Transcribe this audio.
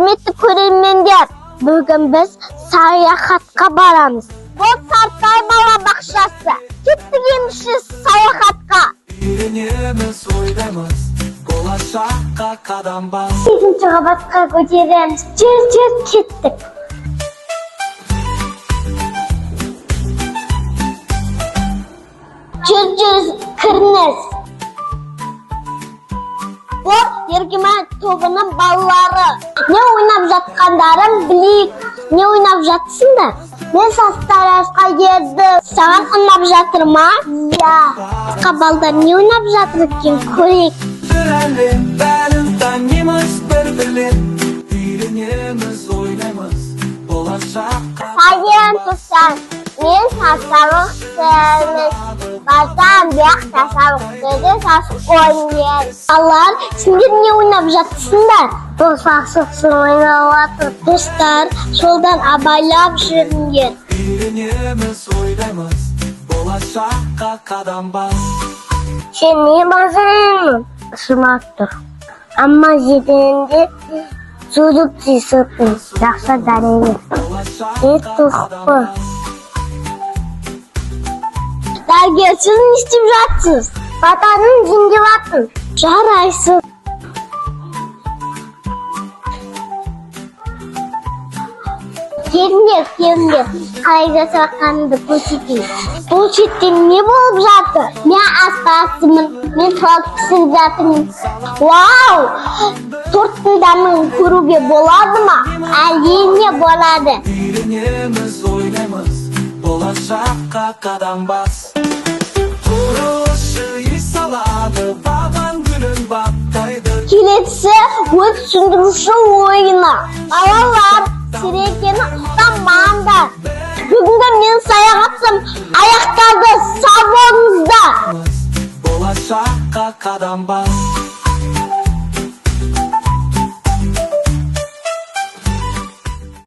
Құрметті көрермендер, бүгін біз саяхатқа барамыз. Бұл Сартай балабақшасы. Кеттік енді саяхатқа. Үйренеміз, ойлаймыз, болашаққа қадам бас. 8-ші қабатқа көтереміз. Жүр кеттік. Жүр кіріңіз. Бұл Ергемен тобының балалары. Не ойнап жатқандарын білейік. Не ойнап жатсыңдар? Мен састарасқа еді. Саған ұнап жатыр ма? Иә. Балдар не ойнап жатыр екен көрейік. Бір әлем бәрін танымыз бір-бірлеп. Үйренеміз, ойлаймыз, болашаққа. Сайын тұтсан, мен састарлық сәліміз. Базан бияқ тасалық деді сасық ойнайын. Алар, сендер не ойнап жатсыңдар? Бұл сасықсын ойнап жатыр. Достар, жолдан абайлап жүріңдер. Үйренеміз, ойлаймыз, болашаққа қадам бас. Сен не базарыңмын? Сымақ тұр. Амма жетінде зүріп жесіппін. Жақсы дәрені. Тұқпы. Дәргер, сіз не істеп жатсыз? Батаның жеңдеп атын. Жарайсыз. Келіңдер. Қалай жасаққанымды көрсетейін. Бұл шетте не болып жатыр? Мен аспазымын. Мен торт пісіріп жатырмын. Вау! Торттың дәмін көруге болады ма? Әрине болады. Үйренеміз, ойлаймыз, болашаққа қадам бас. Құрылысшы үй салады, баған гүлін баптайды. Келесі өрт сөндіруші ойыны. Балалар, сірекені ұстамаңдар. Бүгінгі мен саяхатым, аяқтарды сау болыңыздар. Болашаққа қадам бас.